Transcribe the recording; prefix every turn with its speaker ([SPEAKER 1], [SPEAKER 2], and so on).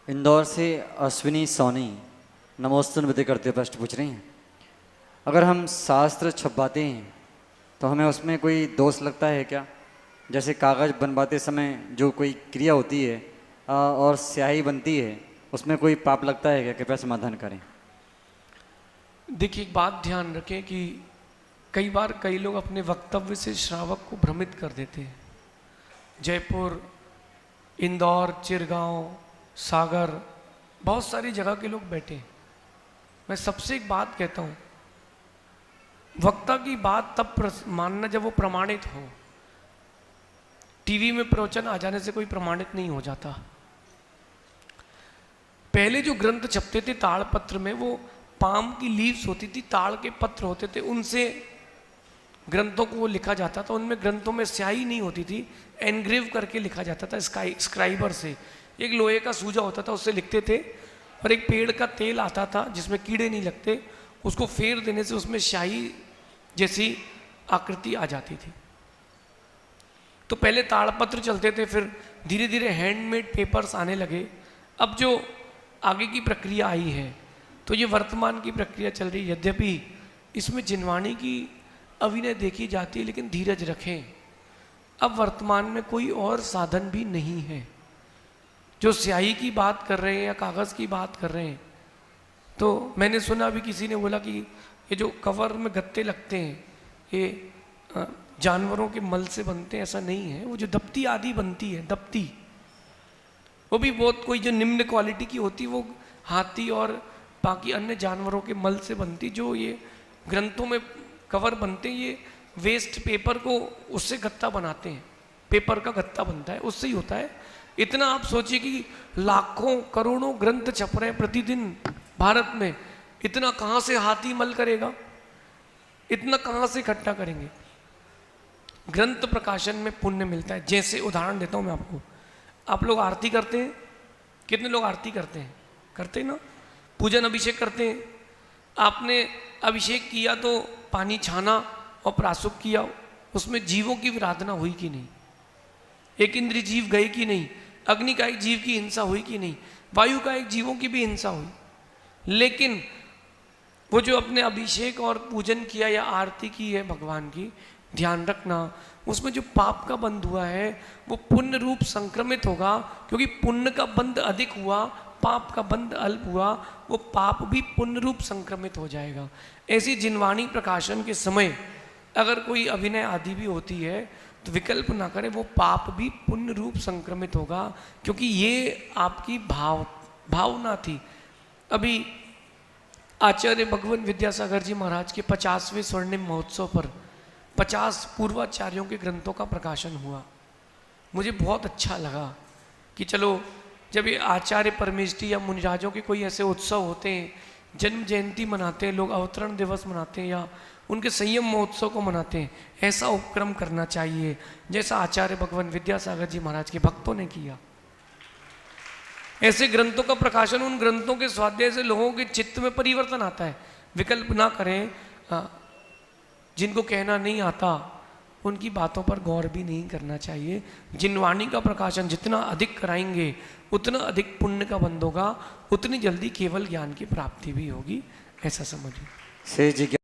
[SPEAKER 1] इंदौर से अश्विनी सोनी नमोस्तुन विधि करते प्रश्न पूछ रही हैं। अगर हम शास्त्र छपवाते हैं तो हमें उसमें कोई दोष लगता है क्या? जैसे कागज़ बनवाते समय जो कोई क्रिया होती है और स्याही बनती है, उसमें कोई पाप लगता है क्या? कृपया समाधान करें।
[SPEAKER 2] देखिए, एक बात ध्यान रखें कि कई बार कई लोग अपने वक्तव्य से श्रावक को भ्रमित कर देते हैं। जयपुर, इंदौर, चिरगांव, सागर, बहुत सारी जगह के लोग बैठे हैं। मैं सबसे एक बात कहता हूँ, वक्ता की बात तब मानना जब वो प्रमाणित हो। टीवी में प्रवचन आ जाने से कोई प्रमाणित नहीं हो जाता। पहले जो ग्रंथ छपते थे ताड़पत्र में, वो पाम की लीव्स होती थी, ताड़ के पत्र होते थे, उनसे ग्रंथों को लिखा जाता था। उनमें ग्रंथों में स्याही नहीं होती थी, एनग्रेव करके लिखा जाता था स्क्राइबर से। एक लोहे का सूजा होता था, उससे लिखते थे। और एक पेड़ का तेल आता था जिसमें कीड़े नहीं लगते, उसको फेर देने से उसमें स्याही जैसी आकृति आ जाती थी। तो पहले ताड़पत्र चलते थे, फिर धीरे धीरे हैंडमेड पेपर्स आने लगे। अब जो आगे की प्रक्रिया आई है, तो ये वर्तमान की प्रक्रिया चल रही है। यद्यपि इसमें जिनवाणी की अभिनय देखी जाती है, लेकिन धीरज रखें। अब वर्तमान में कोई और साधन भी नहीं है। जो स्याही की बात कर रहे हैं या कागज़ की बात कर रहे हैं, तो मैंने सुना अभी किसी ने बोला कि ये जो कवर में गत्ते लगते हैं, ये जानवरों के मल से बनते हैं। ऐसा नहीं है। वो जो दप्ती आदि बनती है, दप्ती, वो भी बहुत कोई जो निम्न क्वालिटी की होती है, वो हाथी और बाकी अन्य जानवरों के मल से बनती। जो ये ग्रंथों में कवर बनते हैं, ये वेस्ट पेपर को उससे गत्ता बनाते हैं। पेपर का गत्ता बनता है, उससे ही होता है। इतना आप सोचिए कि लाखों करोड़ों ग्रंथ छप रहे हैं प्रतिदिन भारत में। इतना कहाँ से हाथी मल करेगा? इतना कहाँ से इकट्ठा करेंगे? ग्रंथ प्रकाशन में पुण्य मिलता है। जैसे उदाहरण देता हूँ मैं आपको। आप लोग आरती करते हैं? कितने लोग आरती करते हैं? करते हैं ना? पूजन अभिषेक करते हैं। आपने अभिषेक किया तो पानी छाना और प्रासुक किया, उसमें जीवों की विराधना हुई कि नहीं? एक इंद्रिय जीव गए कि नहीं? अग्नि का एक जीव की हिंसा हुई कि नहीं? वायु का एक जीवों की भी हिंसा हुई। लेकिन वो जो अपने अभिषेक और पूजन किया या आरती की है भगवान की, ध्यान रखना, उसमें जो पाप का बंध हुआ है वो पुण्य रूप संक्रमित होगा। क्योंकि पुण्य का बंध अधिक हुआ, पाप का बंध अल्प हुआ, वो पाप भी पुण्य रूप संक्रमित हो जाएगा। ऐसी जिनवाणी प्रकाशन के समय अगर कोई अभिनय आदि भी होती है तो विकल्प ना करें, वो पाप भी पुण्य रूप संक्रमित होगा। क्योंकि ये आपकी भावना थी। अभी आचार्य भगवान विद्यासागर जी महाराज के 50वें स्वर्णिम महोत्सव पर 50 पूर्वाचार्यों के ग्रंथों का प्रकाशन हुआ। मुझे बहुत अच्छा लगा कि चलो, जब ये आचार्य परमेष्ठी या मुनिराजों के कोई ऐसे उत्सव होते हैं, जन्म जयंती मनाते हैं लोग, अवतरण दिवस मनाते हैं, या उनके संयम महोत्सव को मनाते हैं, ऐसा उपक्रम करना चाहिए जैसा आचार्य भगवान विद्यासागर जी महाराज के भक्तों ने किया। ऐसे ग्रंथों का प्रकाशन, उन ग्रंथों के स्वाध्याय से लोगों के चित्त में परिवर्तन आता है। विकल्प ना करें। जिनको कहना नहीं आता उनकी बातों पर गौर भी नहीं करना चाहिए। जिनवाणी का प्रकाशन जितना अधिक कराएंगे उतना अधिक पुण्य का बंध होगा, उतनी जल्दी केवल ज्ञान की प्राप्ति भी होगी। ऐसा समझिए।
[SPEAKER 1] शेष जी